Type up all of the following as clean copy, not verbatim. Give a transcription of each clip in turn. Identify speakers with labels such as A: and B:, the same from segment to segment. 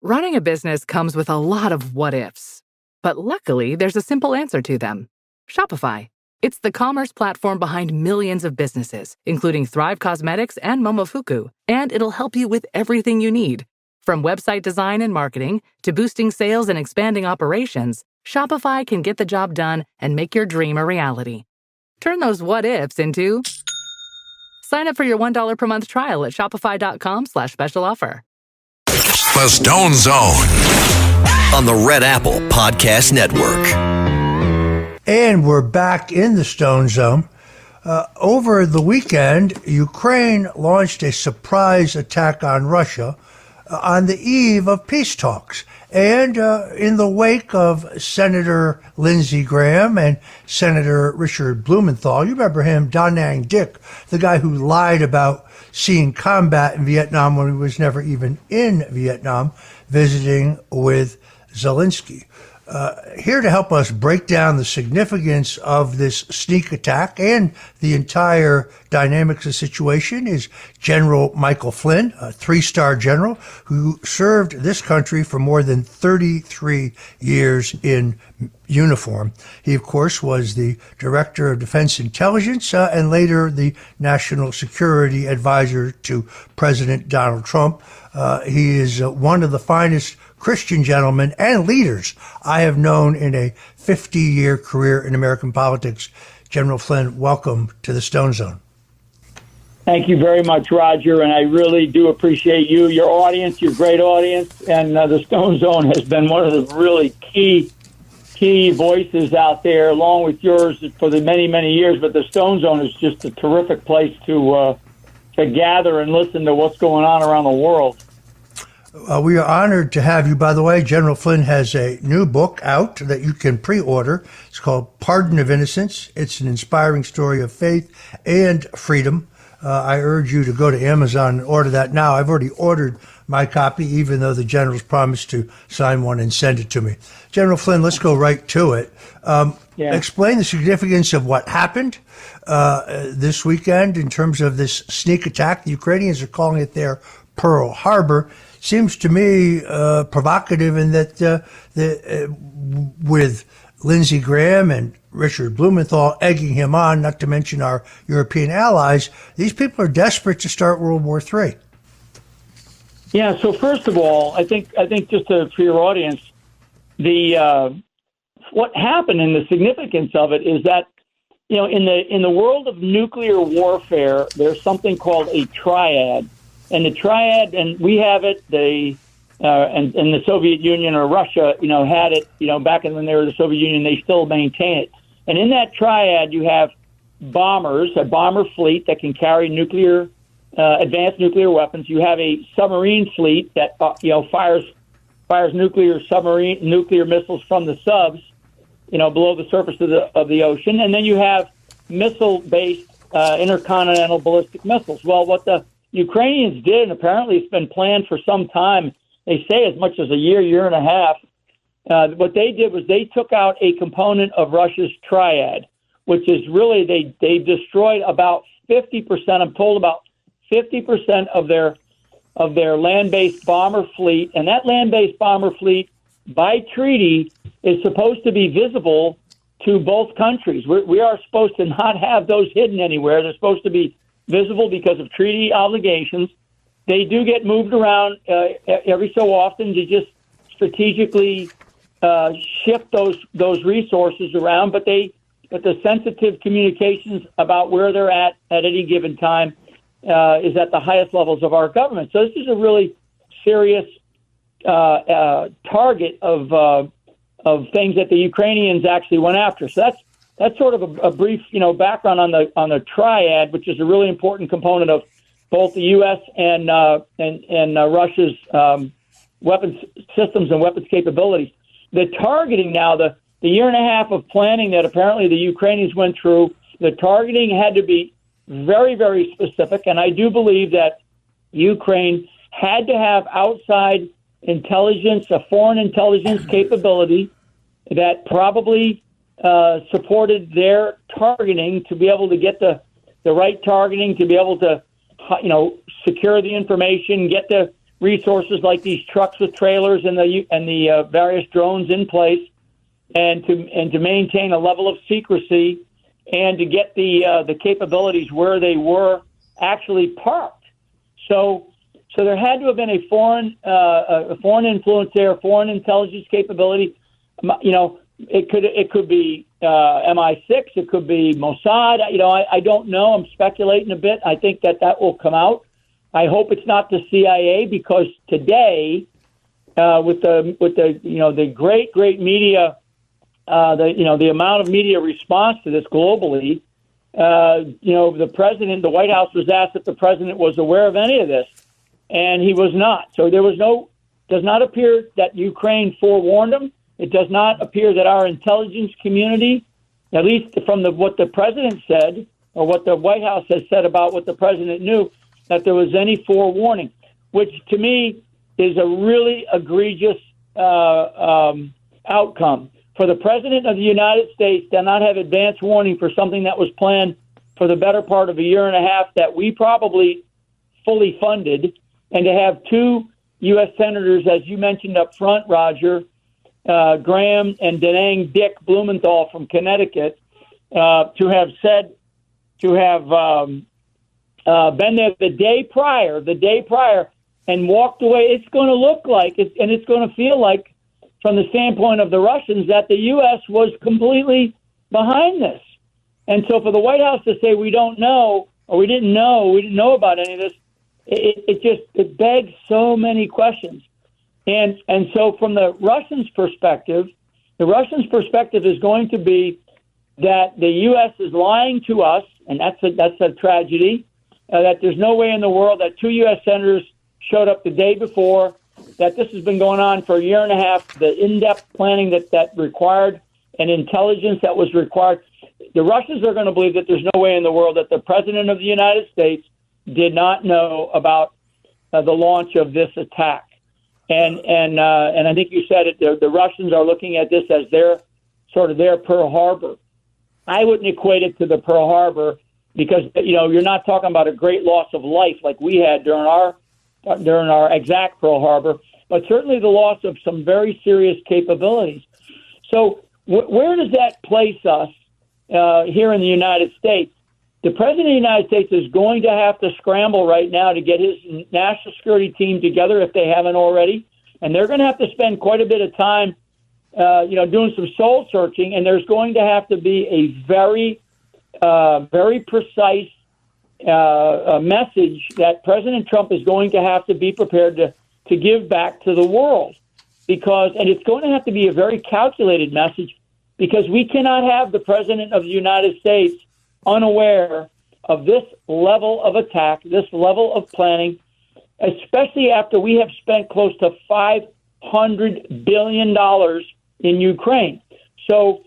A: Running a business comes with a lot of what-ifs. But luckily, there's a simple answer to them. Shopify. It's the commerce platform behind millions of businesses, including Thrive Cosmetics and Momofuku, and it'll help you with everything you need. From website design and marketing to boosting sales and expanding operations, Shopify can get the job done and make your dream a reality. Turn those what-ifs into... Sign up for your $1 per month trial at shopify.com/special offer.
B: The Stone Zone on the Red Apple Podcast Network.
C: And we're back in the Stone Zone. Over the weekend, Ukraine launched a surprise attack on Russia on the eve of peace talks. And in the wake of Senator Lindsey Graham and Senator Richard Blumenthal, you remember him, Da Nang Dick, the guy who lied about seeing combat in Vietnam when he was never even in Vietnam, visiting with Zelensky. Here to help us break down the significance of this sneak attack and the entire dynamics of the situation is General Michael Flynn, a three-star general who served this country for more than 33 years in uniform. He, of course, was the Director of Defense Intelligence and later the National Security Advisor to President Donald Trump. He is one of the finest Christian gentlemen and leaders I have known in a 50-year career in American politics. General Flynn, welcome to the Stone Zone.
D: Thank you very much, Roger, and I really do appreciate you, your audience, your great audience, and the Stone Zone has been one of the really key voices out there, along with yours for the many, many years. But the Stone Zone is just a terrific place to gather and listen to what's going on around the world.
C: We are honored to have you. By the way, General Flynn has a new book out that you can pre-order. It's called Pardon of Innocence. It's an inspiring story of faith and freedom. I urge you to go to Amazon and order that now. I've already ordered my copy, even though the general's promised to sign one and send it to me. General Flynn, let's go right to it. Explain the significance of what happened this weekend in terms of this sneak attack. The Ukrainians are calling it their Pearl Harbor. Seems to me provocative in that with Lindsey Graham and Richard Blumenthal egging him on, not to mention our European allies, these people are desperate to start World War III.
D: Yeah. So first of all, I think just for your audience, what happened and the significance of it is that in the world of nuclear warfare, there's something called a triad. And the triad, and we have it, and the Soviet Union or Russia, had it, back when they were the Soviet Union, they still maintain it. And in that triad, you have bombers, a bomber fleet that can carry advanced nuclear weapons. You have a submarine fleet that, fires nuclear missiles from the subs, below the surface of the ocean. And then you have missile-based intercontinental ballistic missiles. Well, what the Ukrainians did, and apparently it's been planned for some time, they say as much as a year and a half, what they did was they took out a component of Russia's triad, which is really, they destroyed about 50%, I'm told about 50% of their land-based bomber fleet. And that land-based bomber fleet, by treaty, is supposed to be visible to both countries. We are supposed to not have those hidden anywhere. They're supposed to be visible because of treaty obligations. They do get moved around every so often to just strategically shift those resources around, but the sensitive communications about where they're at any given time is at the highest levels of our government. So this is a really serious target of things that the Ukrainians actually went after. So that's sort of a brief, background on the triad, which is a really important component of both the U.S. and Russia's weapons systems and weapons capabilities. The targeting now, the year and a half of planning that apparently the Ukrainians went through, the targeting had to be very, very specific, and I do believe that Ukraine had to have outside intelligence, a foreign intelligence capability that probably supported their targeting to be able to get the right targeting, to be able to, secure the information, get the resources like these trucks with trailers and the various drones in place, and to maintain a level of secrecy, and to get the capabilities where they were actually parked. So there had to have been a foreign influence there, foreign intelligence capability. It could be MI6, it could be Mossad. I don't know. I'm speculating a bit. I think that will come out. I hope it's not the CIA, because today, with the great media, the amount of media response to this globally, the president, the White House was asked if the president was aware of any of this, and he was not. So does not appear that Ukraine forewarned him. It does not appear that our intelligence community, at least from what the president said, or what the White House has said about what the president knew, that there was any forewarning, which to me is a really egregious outcome. For the president of the United States to not have advance warning for something that was planned for the better part of a year and a half, that we probably fully funded, and to have two U.S. senators, as you mentioned up front, Roger, Graham and Denang Dick Blumenthal from Connecticut, to have been there the day prior and walked away. It's going to look like, and it's going to feel like, from the standpoint of the Russians, that the U.S. was completely behind this. And so for the White House to say we don't know, or we didn't know about any of this, it begs so many questions. And so from the Russians' perspective is going to be that the U.S. is lying to us, and that's a tragedy. That there's no way in the world that two U.S. senators showed up the day before, that this has been going on for a year and a half, the in-depth planning that required, and intelligence that was required. The Russians are going to believe that there's no way in the world that the President of the United States did not know about the launch of this attack. And I think you said it, the Russians are looking at this as their Pearl Harbor. I wouldn't equate it to the Pearl Harbor, because you're not talking about a great loss of life like we had during our exact Pearl Harbor, but certainly the loss of some very serious capabilities. So where does that place us here in the United States? The President of the United States is going to have to scramble right now to get his national security team together, if they haven't already, and they're going to have to spend quite a bit of time doing some soul searching, and there's going to have to be a very precise message that President Trump is going to have to be prepared to give back to the world, and it's going to have to be a very calculated message, because we cannot have the President of the United States unaware of this level of attack, this level of planning, especially after we have spent close to $500 billion in Ukraine. So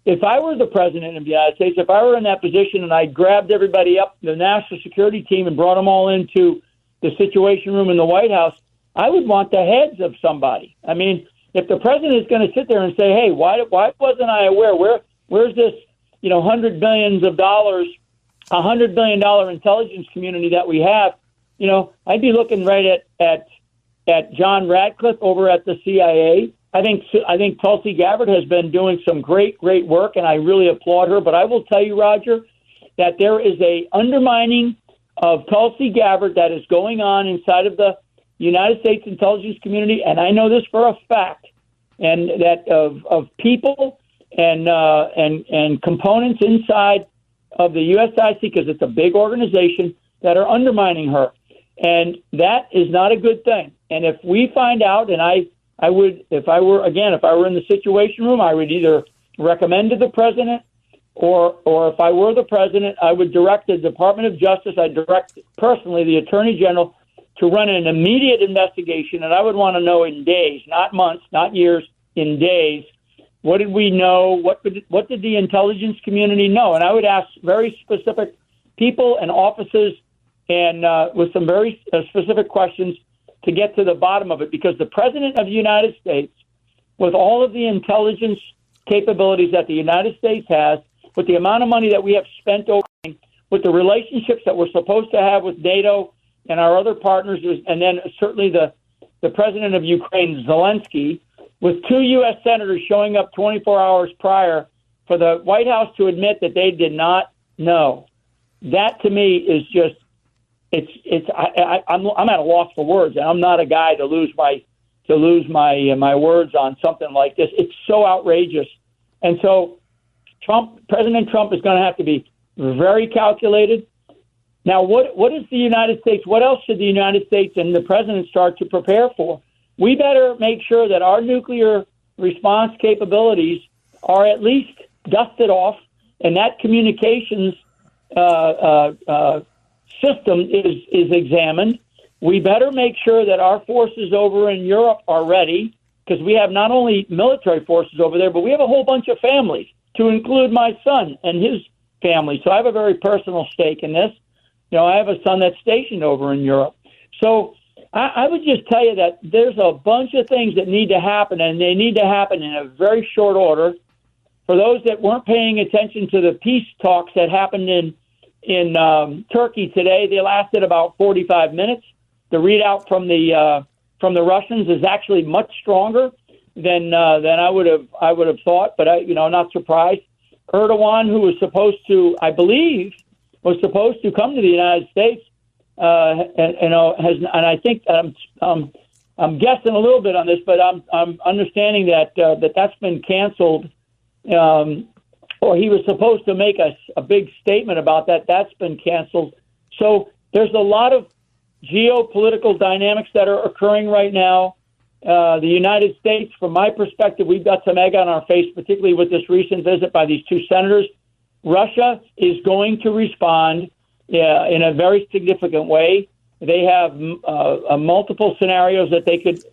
D: if I were the President of the United States, if I were in that position and I grabbed everybody up, the national security team, and brought them all into the Situation Room in the White House, I would want the heads of somebody. I mean, if the President is going to sit there and say, hey, why wasn't I aware? Where's this, $100 billion $100 billion intelligence community that we have? I'd be looking right at John Ratcliffe over at the CIA. I think Tulsi Gabbard has been doing some great work, and I really applaud her. But I will tell you, Roger, that there is a undermining of Tulsi Gabbard that is going on inside of the United States intelligence community, and I know this for a fact, and that of people and components inside of the USIC, because it's a big organization, that are undermining her, and that is not a good thing. And if we find out, and I would, if I were in the Situation Room, I would either recommend to the president, or if I were the president, I would direct the Department of Justice, I'd direct personally the Attorney General to run an immediate investigation, and I would want to know in days, not months, not years, in days. What did we know? What did the intelligence community know? And I would ask very specific people and offices, and with some very specific questions to get to the bottom of it, because the President of the United States, with all of the intelligence capabilities that the United States has, with the amount of money that we have spent over, with the relationships that we're supposed to have with NATO and our other partners, and then certainly the the president of Ukraine, Zelensky, with 2 U.S. senators showing up 24 hours prior for the White House to admit that they did not know. That to me is just, I'm at a loss for words, and I'm not a guy to lose my words on something like this. It's so outrageous. And so President Trump is going to have to be very calculated. Now, what is the United States? What else should the United States and the president start to prepare for? We better make sure that our nuclear response capabilities are at least dusted off, and that communications system is examined. We better make sure that our forces over in Europe are ready, because we have not only military forces over there, but we have a whole bunch of families, to include my son and his family. So I have a very personal stake in this. I have a son that's stationed over in Europe. So I would just tell you that there's a bunch of things that need to happen, and they need to happen in a very short order. For those that weren't paying attention to the peace talks that happened in Turkey today, they lasted about 45 minutes. The readout from the Russians is actually much stronger than I would have thought. But I'm not surprised. Erdogan, who was supposed to, I believe, come to the United States, and I think I'm guessing a little bit on this, but I'm understanding that's been canceled. Or he was supposed to make a big statement about that. That's been canceled. So there's a lot of geopolitical dynamics that are occurring right now. The United States, from my perspective, we've got some egg on our face, particularly with this recent visit by these 2 senators. Russia is going to respond in a very significant way. They have multiple scenarios that they could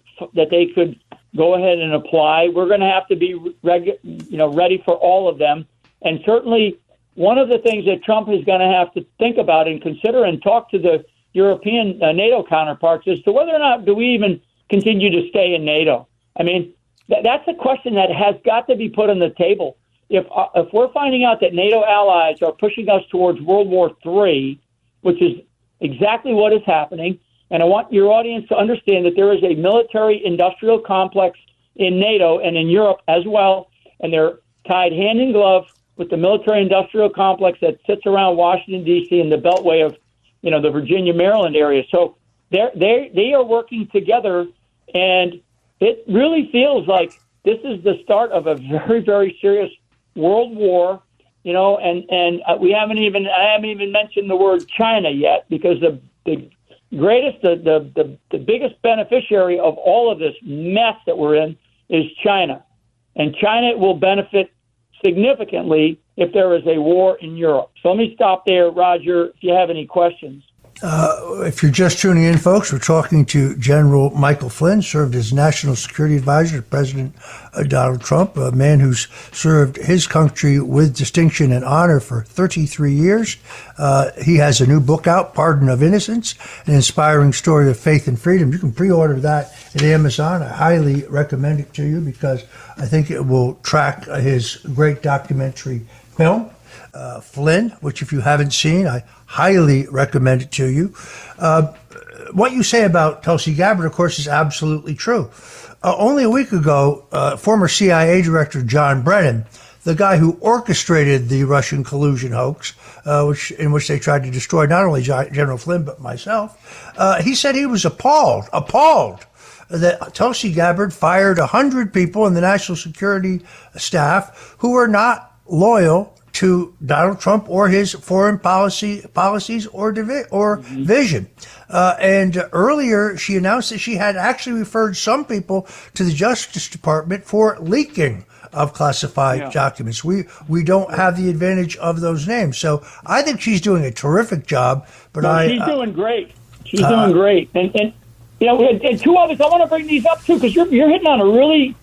D: go ahead and apply. We're going to have to be ready for all of them. And certainly one of the things that Trump is going to have to think about and consider and talk to the European NATO counterparts as to whether or not do we even continue to stay in NATO. I mean, that's a question that has got to be put on the table. If we're finding out that NATO allies are pushing us towards World War III, which is exactly what is happening, and I want your audience to understand that there is a military-industrial complex in NATO and in Europe as well, and they're tied hand in glove with the military-industrial complex that sits around Washington, D.C. and the beltway of, the Virginia, Maryland area. So they are working together, and it really feels like this is the start of a very, very serious world war, and I haven't even mentioned the word China yet, because the biggest beneficiary of all of this mess that we're in is China. And China will benefit significantly if there is a war in Europe. So let me stop there, Roger, if you have any questions.
C: If you're just tuning in, folks, we're talking to General Michael Flynn, served as National Security Advisor to President Donald Trump, a man who's served his country with distinction and honor for 33 years. He has a new book out, Pardon of Innocence, an inspiring story of faith and freedom. You can pre-order that at Amazon. I highly recommend it to you because I think it will track his great documentary film, Flynn, which if you haven't seen, I highly recommend it to you. What you say about Tulsi Gabbard, of course, is absolutely true. Only a week ago, former CIA Director John Brennan, the guy who orchestrated the Russian collusion hoax, in which they tried to destroy not only General Flynn, but myself, he said he was appalled that Tulsi Gabbard fired 100 people in the national security staff who were not loyal to Donald Trump or his foreign policies or vision. And earlier, she announced that she had actually referred some people to the Justice Department for leaking of classified documents. We don't have the advantage of those names. So I think she's doing a terrific job. But
D: she's doing great. She's doing great. And two others, I want to bring these up too, because you're hitting on a really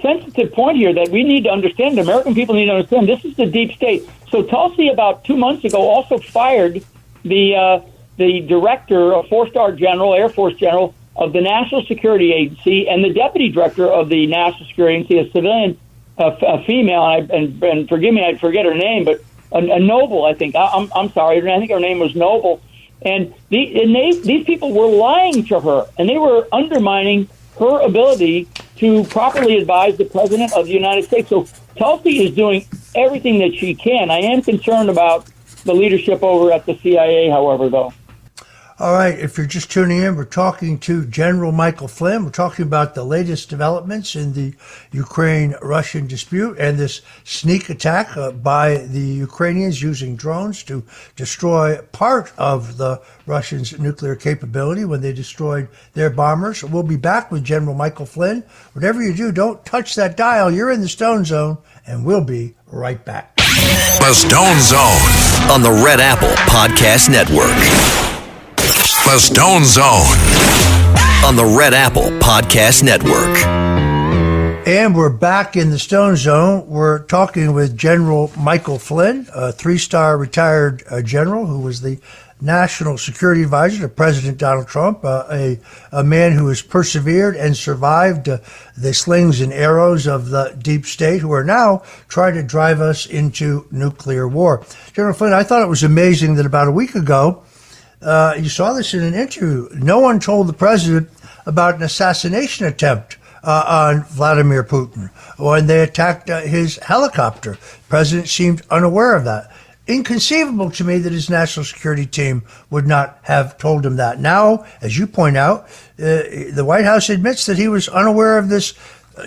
D: sensitive point here that we need to understand. The American people need to understand. This is the deep state. So Tulsi, about 2 months ago, also fired the director, a 4-star general, Air Force general of the National Security Agency, and the deputy director of the National Security Agency, a civilian, a female, and forgive me, I forget her name, but a Noble, I think. I'm sorry, I think her name was Noble. And these people were lying to her, and they were undermining her ability to properly advise the President of the United States. So Tulsi is doing everything that she can. I am concerned about the leadership over at the CIA, however, though.
C: All right, if you're just tuning in, we're talking to General Michael Flynn. We're talking about the latest developments in the Ukraine-Russian dispute and this sneak attack by the Ukrainians using drones to destroy part of the Russians' nuclear capability when they destroyed their bombers. We'll be back with General Michael Flynn. Whatever you do, don't touch that dial. You're in the Stone Zone, and we'll be right back.
B: The Stone Zone on the Red Apple Podcast Network. The Stone Zone on the Red Apple Podcast Network.
C: And we're back in the Stone Zone. We're talking with General Michael Flynn, a 3-star retired general who was the National Security Advisor to President Donald Trump, a man who has persevered and survived the slings and arrows of the deep state, who are now trying to drive us into nuclear war. General Flynn, I thought it was amazing that about a week ago, you saw this in an interview. No one told the president about an assassination attempt on Vladimir Putin when they attacked his helicopter. The president seemed unaware of that. Inconceivable to me that his national security team would not have told him that. Now, as you point out, the White House admits that he was unaware of this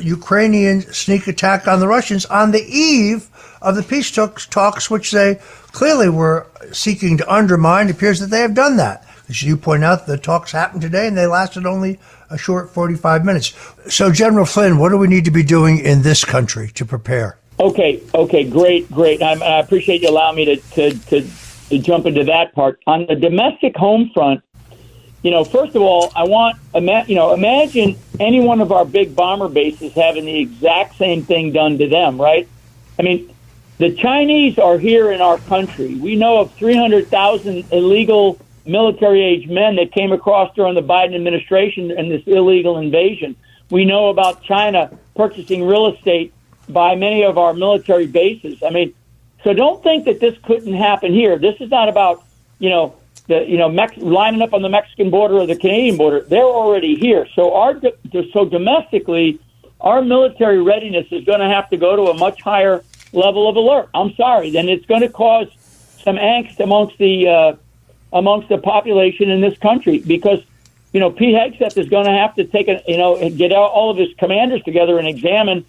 C: Ukrainian sneak attack on the Russians on the eve of the peace talks, which they clearly were seeking to undermine. It appears that they have done that. As you point out, the talks happened today, and they lasted only a short 45 minutes. So, General Flynn, what do we need to be doing in this country to prepare?
D: Okay, great. I appreciate you allowing me to jump into that part. On the domestic home front, first of all, I want, imagine any one of our big bomber bases having the exact same thing done to them, right? I mean, the Chinese are here in our country. We know of 300,000 illegal military-age men that came across during the Biden administration and this illegal invasion. We know about China purchasing real estate by many of our military bases. I mean, so don't think that this couldn't happen here. This is not about, lining up on the Mexican border or the Canadian border. They're already here. So domestically, our military readiness is going to have to go to a much higher level of alert. I'm sorry. Then it's going to cause some angst amongst the population in this country because, Pete Hegseth is going to have to get all of his commanders together and examine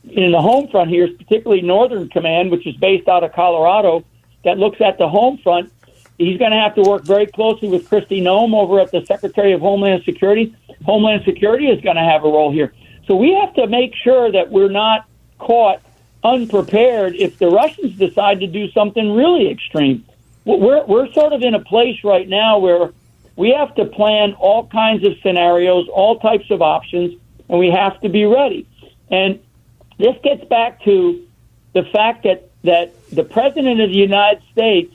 D: in the home front here, particularly Northern Command, which is based out of Colorado, that looks at the home front. He's going to have to work very closely with Kristi Noem over at the Secretary of Homeland Security. Homeland Security is going to have a role here. So we have to make sure that we're not caught unprepared if the Russians decide to do something really extreme. We're sort of in a place right now where we have to plan all kinds of scenarios, all types of options, and we have to be ready. And this gets back to the fact that the President of the United States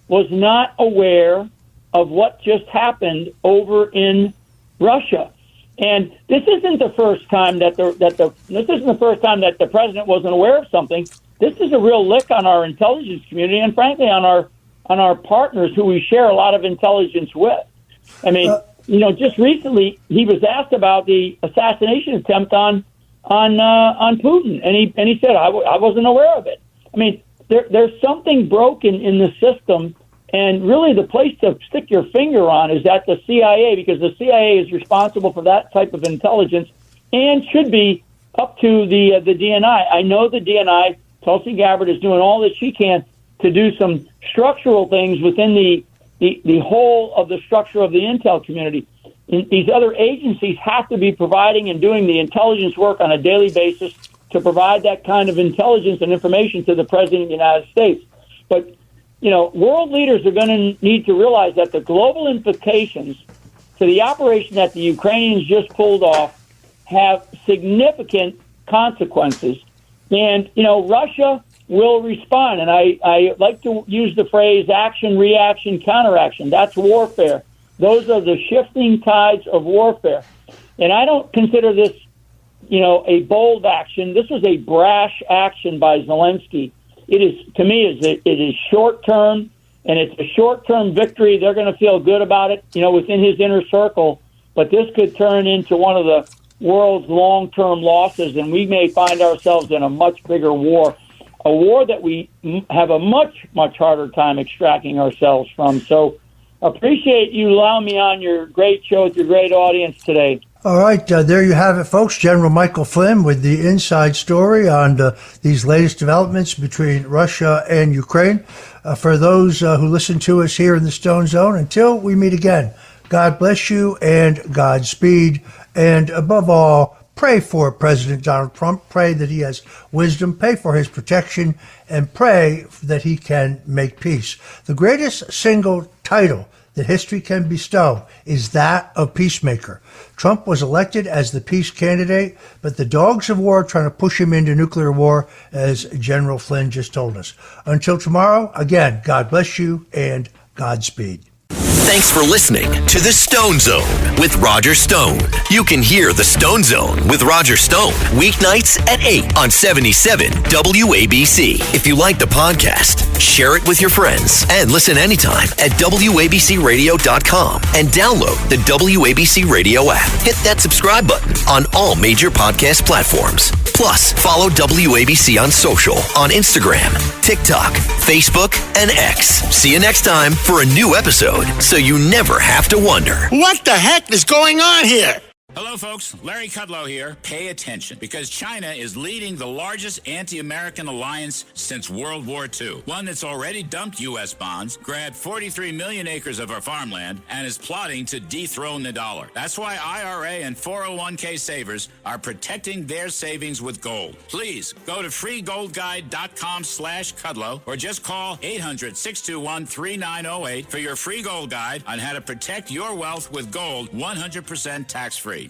D: was not aware of what just happened over in Russia. And this isn't the first time that the president wasn't aware of something. This is a real lick on our intelligence community and frankly on our partners who we share a lot of intelligence with. I mean, just recently he was asked about the assassination attempt on Putin, and he said I wasn't aware of it. I mean, there's something broken in the system, and really the place to stick your finger on is at the CIA, because the CIA is responsible for that type of intelligence and should be up to the DNI. I know the DNI, Tulsi Gabbard, is doing all that she can to do some structural things within the whole of the structure of the intel community. These other agencies have to be providing and doing the intelligence work on a daily basis to provide that kind of intelligence and information to the President of the United States. But, world leaders are going to need to realize that the global implications to the operation that the Ukrainians just pulled off have significant consequences. And, Russia will respond. And I like to use the phrase action, reaction, counteraction. That's warfare. Those are the shifting tides of warfare. And I don't consider this, a bold action. This was a brash action by Zelensky. It is, to me, it is short term. and it's a short-term victory. They're going to feel good about it, within his inner circle. But this could turn into one of the world's long-term losses, and we may find ourselves in a much bigger war, a war that we have a much, much harder time extracting ourselves from. So appreciate you allowing me on your great show with your great audience today.
C: All right, there you have it, folks. General Michael Flynn with the inside story on these latest developments between Russia and Ukraine. For those who listen to us here in the Stone Zone, until we meet again, God bless you and Godspeed. And above all, pray for President Donald Trump. Pray that he has wisdom. Pray for his protection, and pray that he can make peace. The greatest single title that history can bestow is that of peacemaker. Trump was elected as the peace candidate, but the dogs of war are trying to push him into nuclear war, as General Flynn just told us. Until tomorrow, again, God bless you and Godspeed.
B: Thanks for listening to the Stone Zone with Roger Stone. You can hear the Stone Zone with Roger Stone weeknights at 8 on 77 WABC. If you like the podcast, share it with your friends and listen anytime at WABCRadio.com and download the WABC Radio app. Hit that subscribe button on all major podcast platforms. Plus, follow WABC on social on Instagram, TikTok, Facebook, and X. See you next time for a new episode, so you never have to wonder.
E: What the heck is going on here?
F: Hello, folks. Larry Kudlow here. Pay attention, because China is leading the largest anti-American alliance since World War II. One that's already dumped U.S. bonds, grabbed 43 million acres of our farmland, and is plotting to dethrone the dollar. That's why IRA and 401k savers are protecting their savings with gold. Please go to freegoldguide.com/Kudlow or just call 800-621-3908 for your free gold guide on how to protect your wealth with gold 100% tax-free.